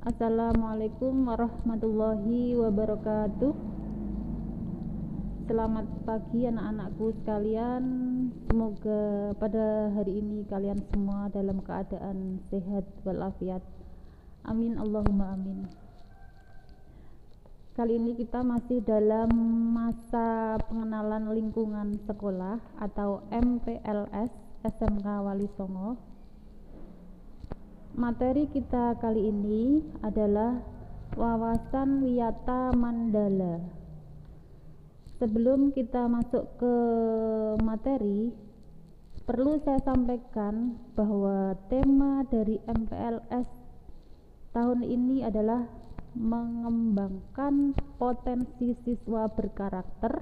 Assalamualaikum warahmatullahi wabarakatuh. Selamat pagi anak-anakku sekalian. Semoga pada hari ini kalian semua dalam keadaan sehat walafiat. Amin Allahumma amin. Kali ini kita masih dalam masa pengenalan lingkungan sekolah atau MPLS SMK Wali Songo. Materi kita kali ini adalah wawasan wiyata mandala. Sebelum kita masuk ke materi, perlu saya sampaikan bahwa tema dari MPLS tahun ini adalah mengembangkan potensi siswa berkarakter,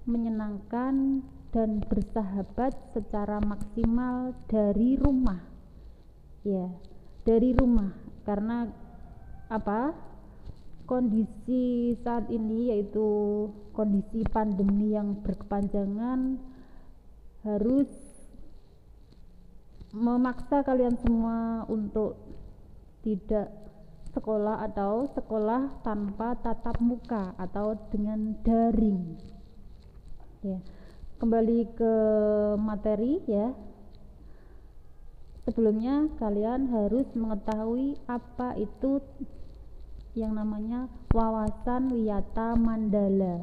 menyenangkan dan bersahabat secara maksimal dari rumah. Ya, dari rumah, karena kondisi saat ini yaitu kondisi pandemi yang berkepanjangan harus memaksa kalian semua untuk tidak sekolah atau sekolah tanpa tatap muka atau dengan daring. Ya, kembali ke materi ya. Sebelumnya kalian harus mengetahui apa itu yang namanya wawasan wiyata mandala.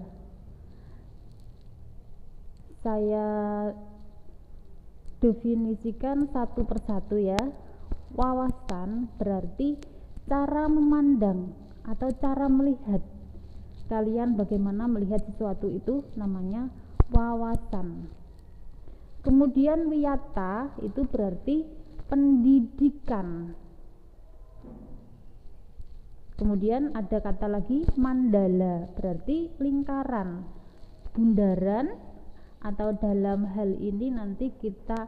Saya definisikan satu persatu ya. Wawasan berarti cara memandang atau cara melihat. Kalian bagaimana melihat sesuatu itu namanya wawasan. Kemudian wiyata itu berarti pendidikan. Kemudian ada kata lagi mandala, berarti lingkaran, bundaran, atau dalam hal ini nanti kita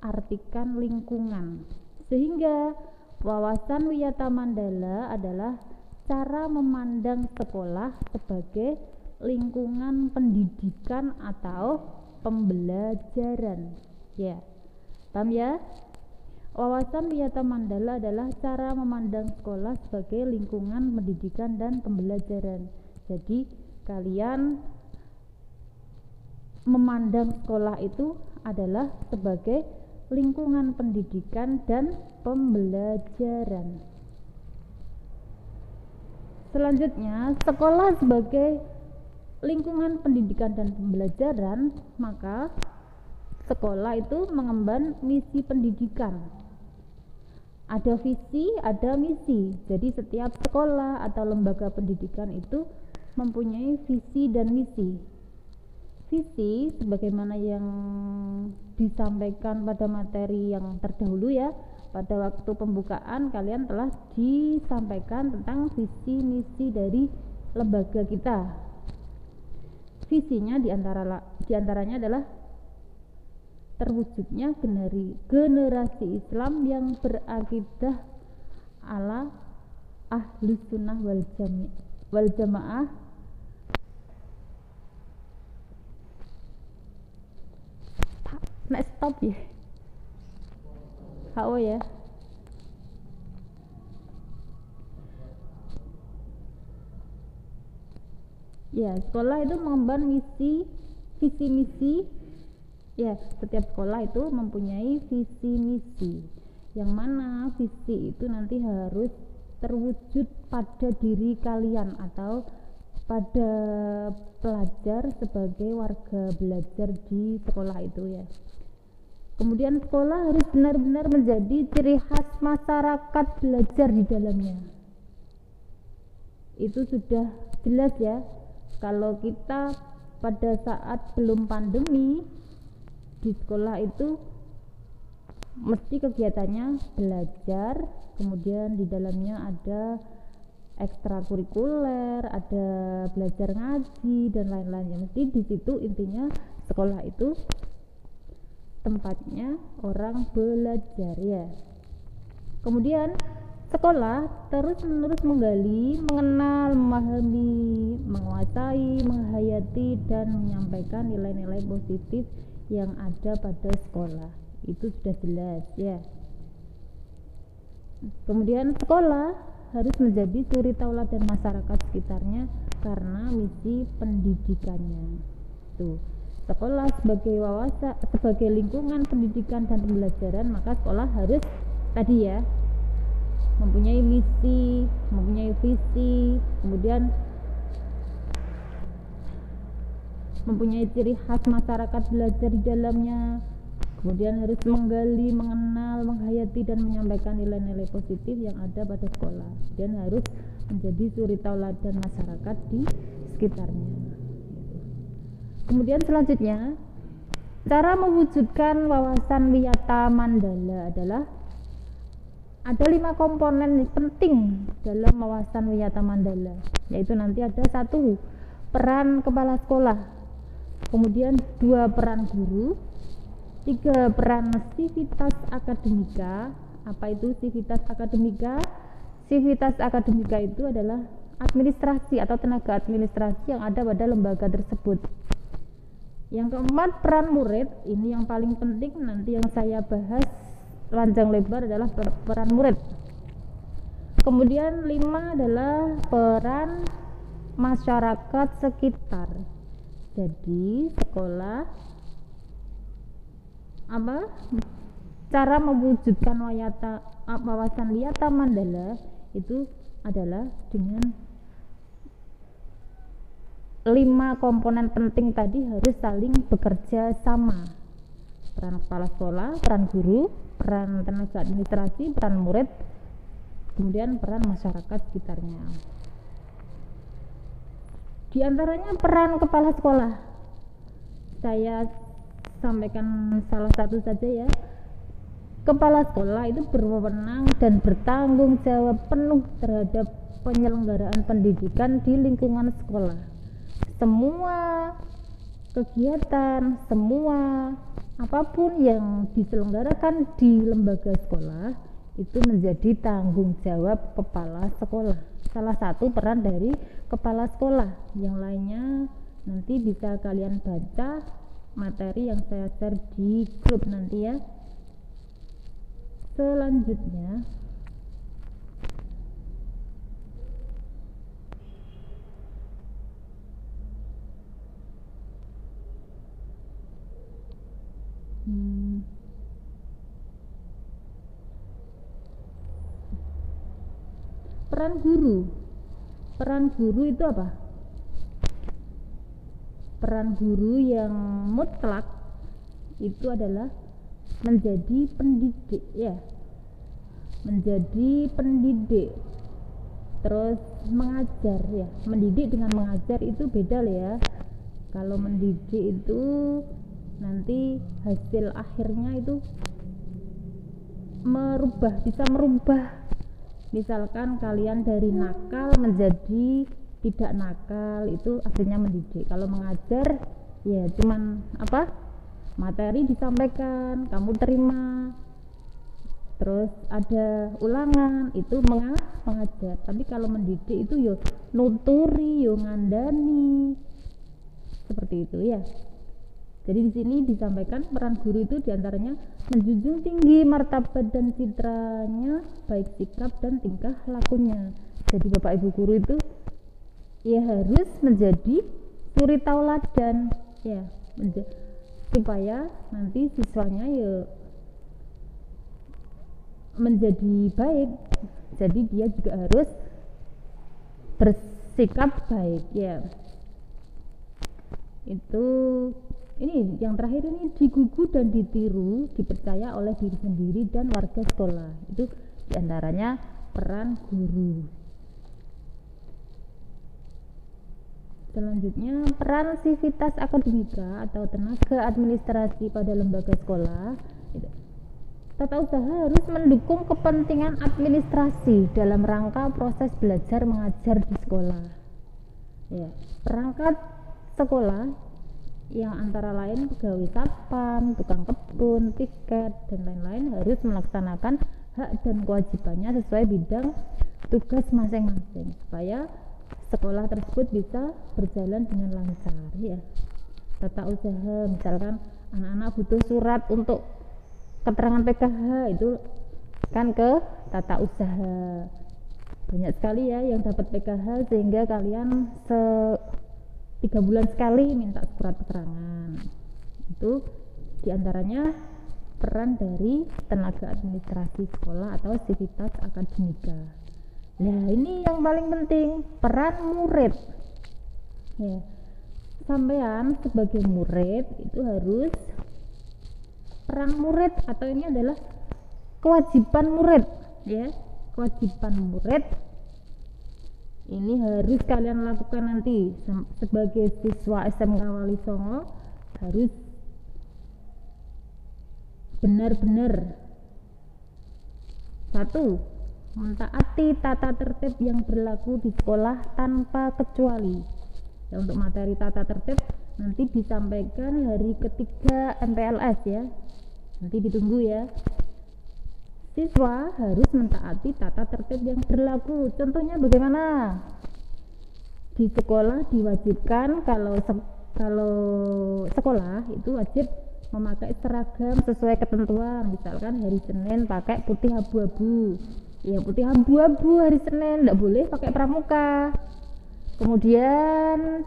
artikan lingkungan. Sehingga wawasan wiyata mandala adalah cara memandang sekolah sebagai lingkungan pendidikan atau pembelajaran. Ya, paham ya? Wawasan wiyata mandala adalah cara memandang sekolah sebagai lingkungan pendidikan dan pembelajaran. Jadi kalian memandang sekolah itu adalah sebagai lingkungan pendidikan dan pembelajaran. Selanjutnya, sekolah sebagai lingkungan pendidikan dan pembelajaran, maka sekolah itu mengemban misi pendidikan. Ada visi, ada misi. Jadi setiap sekolah atau lembaga pendidikan itu mempunyai visi dan misi. Visi sebagaimana yang disampaikan pada materi yang terdahulu ya. Pada waktu pembukaan kalian telah disampaikan tentang visi misi dari lembaga kita. Visinya diantaranya adalah terwujudnya generasi Islam yang berakidah ala ahlus sunnah wal jamaah stop ya HO ya. Ya, sekolah itu mengemban visi misi. Ya, setiap sekolah itu mempunyai visi misi. Yang mana visi itu nanti harus terwujud pada diri kalian atau pada pelajar sebagai warga belajar di sekolah itu ya. Kemudian sekolah harus benar-benar menjadi ciri khas masyarakat belajar di dalamnya. Itu sudah jelas ya. Kalau kita pada saat belum pandemi di sekolah itu mesti kegiatannya belajar, kemudian di dalamnya ada ekstrakurikuler, ada belajar ngaji dan lain-lainnya. Mesti di situ intinya sekolah itu tempatnya orang belajar ya. Kemudian sekolah terus-menerus menggali, mengenal, memahami, menguasai, menghayati dan menyampaikan nilai-nilai positif yang ada pada sekolah. Itu sudah jelas ya. Kemudian sekolah harus menjadi suri tauladan masyarakat sekitarnya karena misi pendidikannya. Tuh, sekolah sebagai lingkungan pendidikan dan pembelajaran, maka sekolah harus tadi ya mempunyai misi, mempunyai visi, kemudian mempunyai ciri khas masyarakat belajar di dalamnya, kemudian harus menggali, mengenal, menghayati dan menyampaikan nilai-nilai positif yang ada pada sekolah, dan harus menjadi suri tauladan masyarakat di sekitarnya. Kemudian selanjutnya, cara mewujudkan wawasan wiyata mandala adalah ada 5 komponen penting dalam wawasan wiyata mandala, yaitu nanti ada 1 peran kepala sekolah, kemudian 2 peran guru, 3 peran sivitas akademika. Apa itu sivitas akademika? Sivitas akademika itu adalah administrasi atau tenaga administrasi yang ada pada lembaga tersebut. Yang keempat, peran murid. Ini yang paling penting, nanti yang saya bahas panjang lebar adalah peran murid. Kemudian 5 adalah peran masyarakat sekitar. Jadi sekolah cara mewujudkan wawasan wiyata mandala itu adalah dengan 5 komponen penting tadi harus saling bekerja sama. Peran kepala sekolah, peran guru, peran tenaga administrasi, peran murid, kemudian peran masyarakat sekitarnya. Di antaranya peran kepala sekolah, saya sampaikan salah satu saja ya. Kepala sekolah itu berwenang dan bertanggung jawab penuh terhadap penyelenggaraan pendidikan di lingkungan sekolah. Semua kegiatan, semua apapun yang diselenggarakan di lembaga sekolah itu menjadi tanggung jawab kepala sekolah. Salah satu peran dari kepala sekolah. Yang lainnya nanti bisa kalian baca materi yang saya share di grup nanti ya. Selanjutnya peran guru. Peran guru itu apa? Peran guru yang mutlak itu adalah menjadi pendidik ya. Menjadi pendidik. Terus mengajar ya. Mendidik dengan mengajar itu beda loh ya. Kalau mendidik itu nanti hasil akhirnya itu bisa merubah. Misalkan kalian dari nakal menjadi tidak nakal, itu artinya mendidik. Kalau mengajar ya cuman materi disampaikan, kamu terima, terus ada ulangan, itu mengajar. Tapi kalau mendidik itu yo nuturi, yo ngandani, seperti itu ya. Jadi di sini disampaikan peran guru itu diantaranya menjunjung tinggi martabat dan citranya, baik sikap dan tingkah lakunya. Jadi Bapak Ibu guru itu ya harus menjadi suri tauladan ya, supaya nanti siswanya ya menjadi baik. Jadi dia juga harus bersikap baik ya. Itu ini yang terakhir, ini digugu dan ditiru, dipercaya oleh diri sendiri dan warga sekolah. Itu diantaranya peran guru. Selanjutnya peran sivitas akademika atau tenaga administrasi pada lembaga sekolah. Tata usaha harus mendukung kepentingan administrasi dalam rangka proses belajar mengajar di sekolah ya. Perangkat sekolah yang antara lain pegawai satpam, tukang kebun, tiket, dan lain-lain harus melaksanakan hak dan kewajibannya sesuai bidang tugas masing-masing supaya sekolah tersebut bisa berjalan dengan lancar ya. Tata usaha, misalkan anak-anak butuh surat untuk keterangan PKH, itu kan ke tata usaha. banyak sekali ya yang dapat PKH, sehingga kalian 3 bulan sekali minta surat keterangan. Itu diantaranya peran dari tenaga administrasi sekolah atau sivitas akademika. Nah, ini yang paling penting, peran murid. Ya, sampean sebagai murid itu harus, peran murid atau ini adalah kewajiban murid, ya. Kewajiban murid ini harus kalian lakukan nanti sebagai siswa SMK Wali Songo, harus benar-benar 1. Mentaati tata tertib yang berlaku di sekolah tanpa kecuali. Ya, untuk materi tata tertib nanti disampaikan hari ketiga MPLS ya, nanti ditunggu ya. Siswa harus mentaati tata tertib yang berlaku. Contohnya bagaimana? Di sekolah diwajibkan kalau sekolah itu wajib memakai seragam sesuai ketentuan. Misalkan hari Senin pakai putih abu-abu. Ya, putih abu-abu hari Senin, tidak boleh pakai pramuka. Kemudian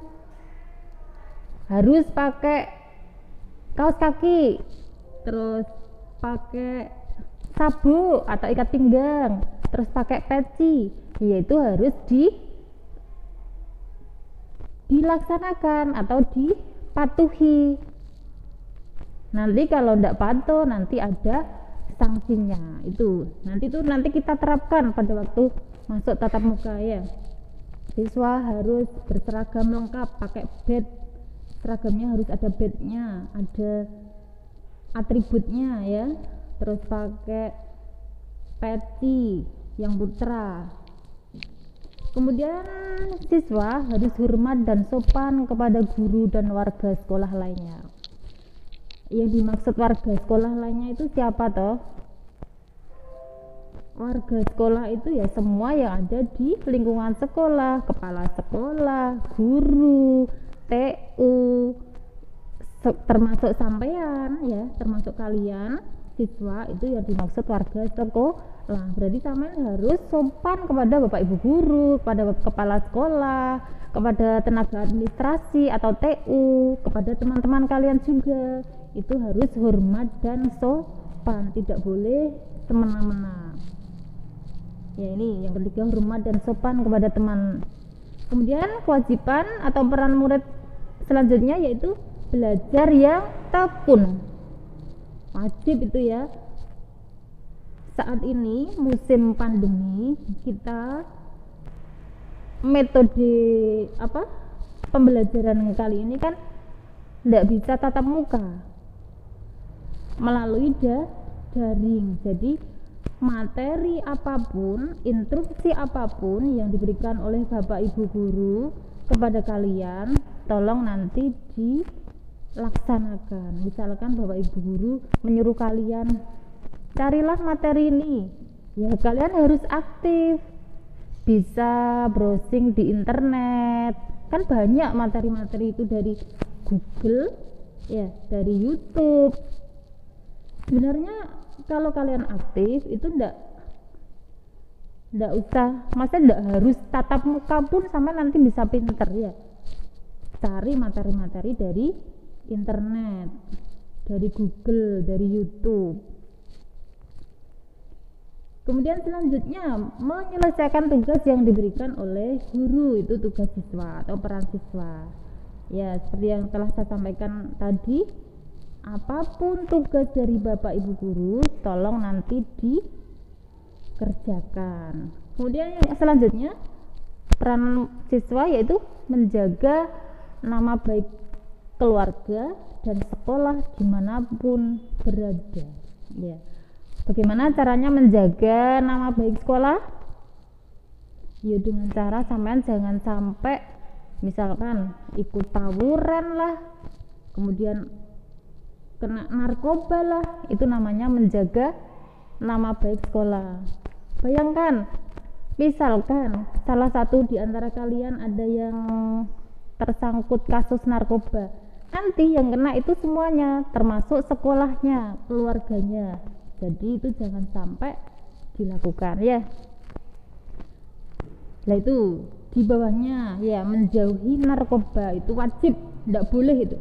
harus pakai kaos kaki, terus pakai sabuk atau ikat pinggang, terus pakai peci, yaitu harus dilaksanakan atau dipatuhi. Nanti kalau tidak patuh nanti ada sanksinya. Nanti kita terapkan pada waktu masuk tatap muka ya. Siswa harus berseragam lengkap, pakai badge, seragamnya harus ada badge-nya, ada atributnya ya. Terus pakai peci yang putra. Kemudian siswa harus hormat dan sopan kepada guru dan warga sekolah lainnya. Yang dimaksud warga sekolah lainnya itu siapa toh? Warga sekolah itu ya semua yang ada di lingkungan sekolah, kepala sekolah, guru, TU, termasuk sampean ya, termasuk kalian siswa, itu yang dimaksud warga sekolah. Berarti sampean harus sopan kepada Bapak Ibu guru, kepada kepala sekolah, kepada tenaga administrasi atau TU, kepada teman-teman kalian juga. Itu harus hormat dan sopan, tidak boleh semena-mena. Ya, ini yang ketiga, hormat dan sopan kepada teman. Kemudian kewajiban atau peran murid selanjutnya yaitu belajar yang tekun. Wajib itu ya. Saat ini musim pandemi, kita metode pembelajaran kali ini kan tidak bisa tatap muka, melalui daring. Jadi materi apapun, instruksi apapun yang diberikan oleh Bapak Ibu guru kepada kalian, tolong nanti dilaksanakan. Misalkan Bapak Ibu guru menyuruh kalian carilah materi ini, ya kalian harus aktif, bisa browsing di internet, kan banyak materi-materi itu dari Google ya, dari YouTube. Sebenarnya kalau kalian aktif itu ndak usah, maksudnya ndak harus tatap muka pun sama nanti bisa pinter ya. Cari materi-materi dari internet, dari Google, dari YouTube. Kemudian selanjutnya menyelesaikan tugas yang diberikan oleh guru, itu tugas siswa atau peran siswa. Ya, seperti yang telah saya sampaikan tadi, apapun tugas dari Bapak Ibu guru, tolong nanti dikerjakan. Kemudian yang selanjutnya, peran siswa yaitu menjaga nama baik keluarga dan sekolah dimanapun berada. Ya. Bagaimana caranya menjaga nama baik sekolah? Ya dengan cara sampean jangan sampai misalkan ikut tawuran lah, kemudian kena narkoba lah, itu namanya menjaga nama baik sekolah. Bayangkan, misalkan salah satu di antara kalian ada yang tersangkut kasus narkoba, nanti yang kena itu semuanya, termasuk sekolahnya, keluarganya. Jadi itu jangan sampai dilakukan ya. Lah itu di bawahnya ya, menjauhi narkoba itu wajib, tidak boleh itu,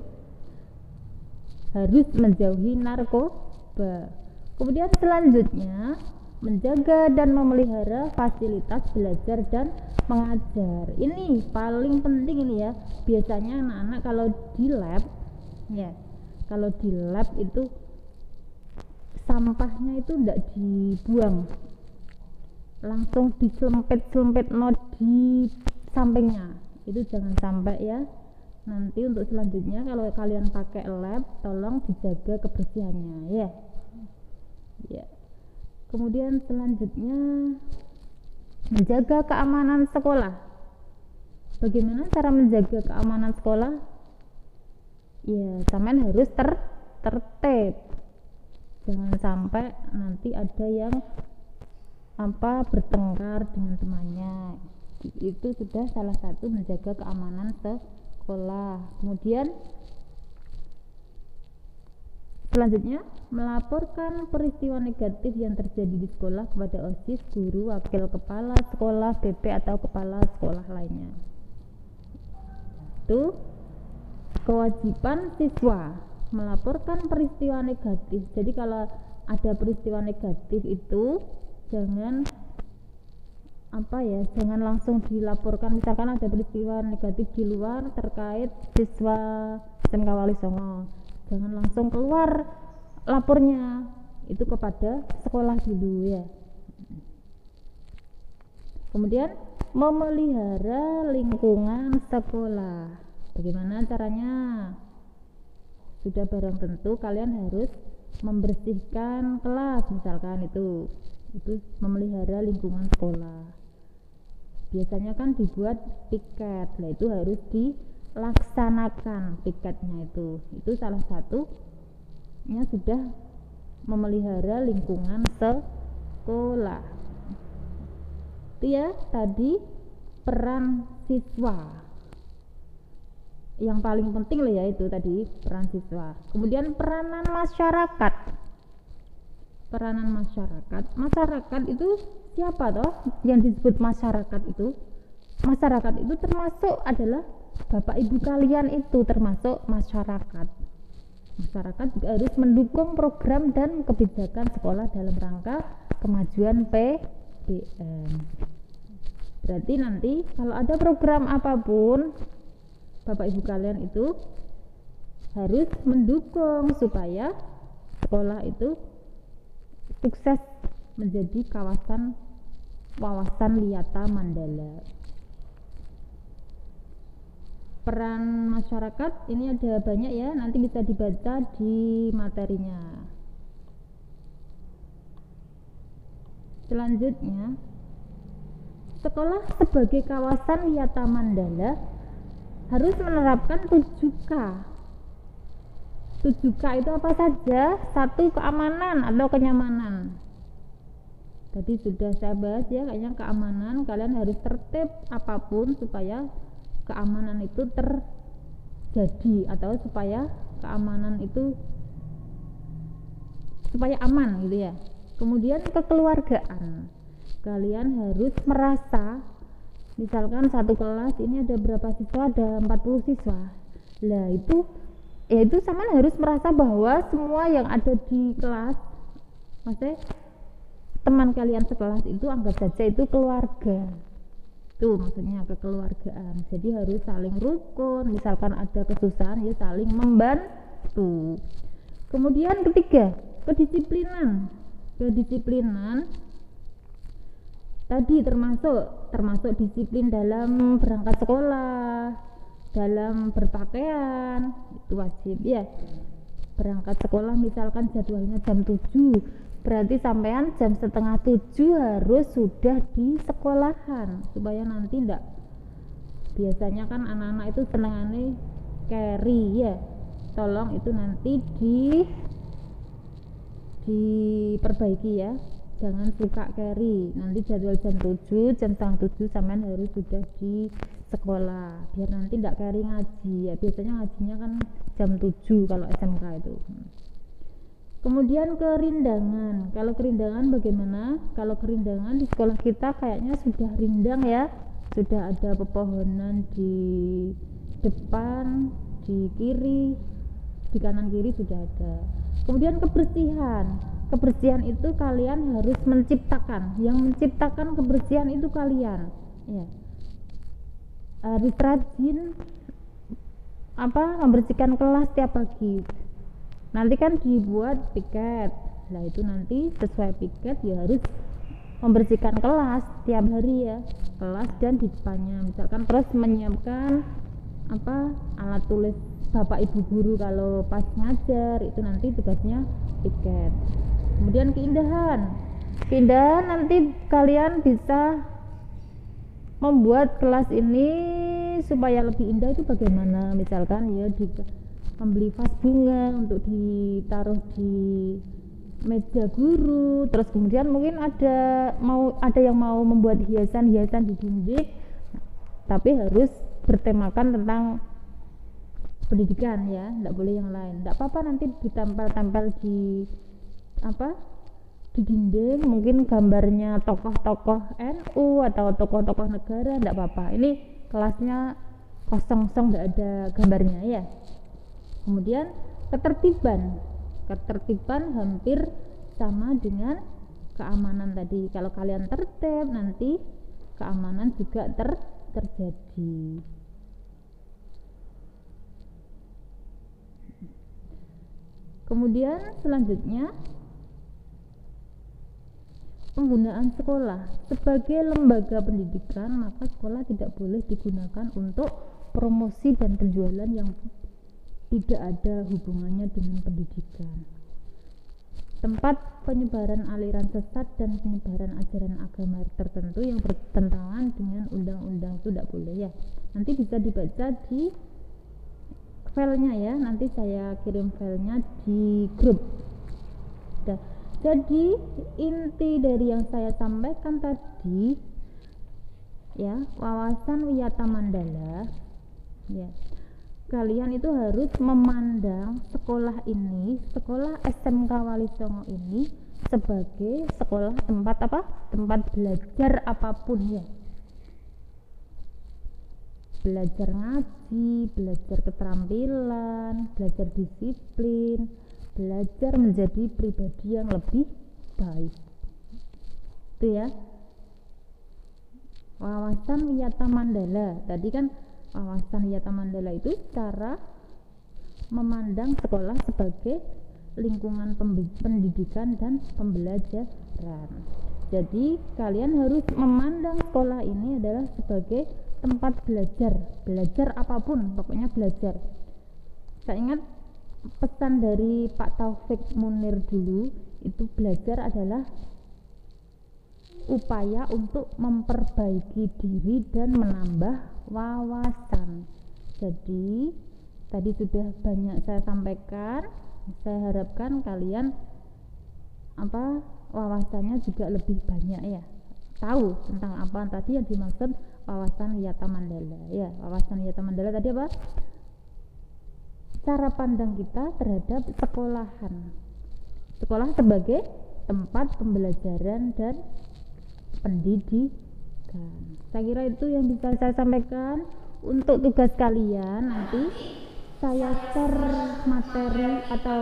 harus menjauhi narkoba. Kemudian selanjutnya menjaga dan memelihara fasilitas belajar dan mengajar. Ini paling penting ini ya. Biasanya anak-anak kalau di lab ya, kalau di lab itu sampahnya itu tidak dibuang, langsung diselempet di sampingnya. Itu jangan sampai ya. Nanti untuk selanjutnya kalau kalian pakai lab, tolong dijaga kebersihannya ya. Ya. Kemudian selanjutnya menjaga keamanan sekolah. Bagaimana cara menjaga keamanan sekolah? Ya, sampean harus tertib. Jangan sampai nanti ada yang bertengkar dengan temannya. Itu sudah salah satu menjaga keamanan sekolah. Kemudian selanjutnya melaporkan peristiwa negatif yang terjadi di sekolah kepada OSIS, guru, wakil kepala sekolah, BP atau kepala sekolah lainnya. Itu kewajiban siswa melaporkan peristiwa negatif. Jadi kalau ada peristiwa negatif itu jangan jangan langsung dilaporkan. Misalkan ada peristiwa negatif di luar terkait siswa SMK Wali Songo, jangan langsung keluar lapornya, itu kepada sekolah dulu ya. Kemudian memelihara lingkungan sekolah. Bagaimana caranya? Sudah barang tentu kalian harus membersihkan kelas, misalkan itu memelihara lingkungan sekolah. Biasanya kan dibuat piket, lah itu harus dilaksanakan piketnya itu salah satunya sudah memelihara lingkungan sekolah. Itu ya tadi peran siswa. Yang paling penting lah ya itu tadi peran siswa. Kemudian peranan masyarakat. Peranan masyarakat. Masyarakat itu siapa toh yang disebut masyarakat itu? Masyarakat itu termasuk adalah Bapak Ibu kalian, itu termasuk masyarakat. Masyarakat juga harus mendukung program dan kebijakan sekolah dalam rangka kemajuan PBN. Berarti nanti kalau ada program apapun, Bapak Ibu kalian itu harus mendukung supaya sekolah itu sukses menjadi kawasan wisata Mandala. Peran masyarakat ini ada banyak ya, nanti bisa dibaca di materinya. Selanjutnya, sekolah sebagai kawasan wisata Mandala harus menerapkan 7K. 7K itu apa saja? 1, keamanan atau kenyamanan. Tadi sudah saya bahas ya, kayaknya keamanan, kalian harus tertib apapun supaya keamanan itu terjadi, atau supaya keamanan itu supaya aman gitu ya. Kemudian kekeluargaan, kalian harus merasa, misalkan satu kelas ini ada berapa siswa, ada 40 siswa, lah itu sama harus merasa bahwa semua yang ada di kelas, maksudnya teman kalian sekelas itu anggap saja itu keluarga. Itu maksudnya kekeluargaan. Jadi harus saling rukun, misalkan ada kesusahan ya saling membantu. Kemudian ketiga, kedisiplinan tadi termasuk disiplin dalam berangkat sekolah, dalam berpakaian, itu wajib ya. Berangkat sekolah misalkan jadwalnya jam 7, berarti sampean jam setengah 7 harus sudah di sekolahan supaya nanti enggak, biasanya kan anak-anak itu senangannya carry ya, tolong itu nanti diperbaiki ya, jangan suka carry. Nanti jadwal jam 7, jam setengah 7 sampean harus sudah di sekolah biar nanti enggak carry ngaji ya, biasanya ngajinya kan jam 7 kalau SMK itu. Kemudian kerindangan. Kalau kerindangan bagaimana? Kalau kerindangan di sekolah kita kayaknya sudah rindang ya, sudah ada pepohonan di depan, di kiri, di kanan kiri sudah ada. Kemudian kebersihan itu kalian harus menciptakan, yang menciptakan kebersihan itu kalian, ya. Harus rajin membersihkan kelas tiap pagi. Nanti kan dibuat piket, nah itu nanti sesuai piket ya harus membersihkan kelas tiap hari ya, kelas dan di depannya misalkan, terus menyiapkan alat tulis bapak ibu guru kalau pas ngajar, itu nanti tugasnya piket. Kemudian keindahan nanti kalian bisa membuat kelas ini supaya lebih indah. Itu bagaimana, misalkan ya membeli vas bunga untuk ditaruh di meja guru, terus kemudian mungkin ada yang mau membuat hiasan-hiasan di dinding, tapi harus bertemakan tentang pendidikan ya, tidak boleh yang lain. Tidak apa-apa nanti ditempel-tempel di dinding, mungkin gambarnya tokoh-tokoh NU atau tokoh-tokoh negara, tidak apa-apa. Ini kelasnya kosong, tidak ada gambarnya ya. Kemudian ketertiban hampir sama dengan keamanan tadi. Kalau kalian tertib, nanti keamanan juga terjadi. Kemudian selanjutnya, penggunaan sekolah sebagai lembaga pendidikan, maka sekolah tidak boleh digunakan untuk promosi dan penjualan yang tidak ada hubungannya dengan pendidikan. Tempat penyebaran aliran sesat dan penyebaran ajaran agama tertentu yang bertentangan dengan undang-undang itu tidak boleh ya. Nanti bisa dibaca di filenya ya, nanti saya kirim filenya di grup. Jadi inti dari yang saya sampaikan tadi ya, wawasan Wiyata Mandala ya, kalian itu harus memandang sekolah ini, sekolah SMK Wali Songo ini sebagai sekolah tempat belajar apapun ya. Belajar ngaji, belajar keterampilan, belajar disiplin, belajar menjadi pribadi yang lebih baik. Itu ya. Wawasan Wiyata Mandala. Tadi kan wawasan Wiyata Mandala itu cara memandang sekolah sebagai lingkungan pendidikan dan pembelajaran. Jadi kalian harus memandang sekolah ini adalah sebagai tempat belajar apapun, pokoknya belajar. Saya ingat pesan dari Pak Taufik Munir dulu, itu belajar adalah upaya untuk memperbaiki diri dan menambah wawasan. Jadi tadi sudah banyak saya sampaikan, saya harapkan kalian wawasannya juga lebih banyak ya, tahu tentang apa tadi yang dimaksud wawasan Wiyata Mandala ya. Wawasan Wiyata Mandala tadi apa? Cara pandang kita terhadap sekolah sebagai tempat pembelajaran dan pendidikan. Saya kira itu yang bisa saya sampaikan. Untuk tugas kalian, nanti saya share materi atau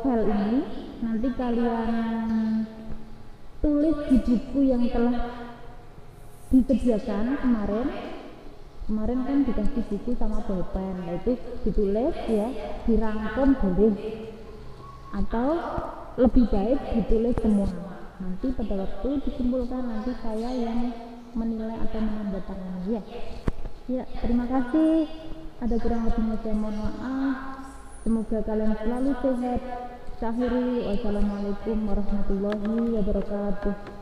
file ini, nanti kalian tulis di buku yang telah disediakan kemarin kan dikasih buku sama pulpen, itu ditulis ya, dirangkum boleh, atau lebih baik ditulis semua. Nanti pada waktu dikumpulkan, nanti saya yang menilai atau menandatangani ya. Ya, terima kasih. Ada kurang lebihnya saya mohon maaf. Semoga kalian selalu sehat. Akhiri, wassalamualaikum warahmatullahi wabarakatuh.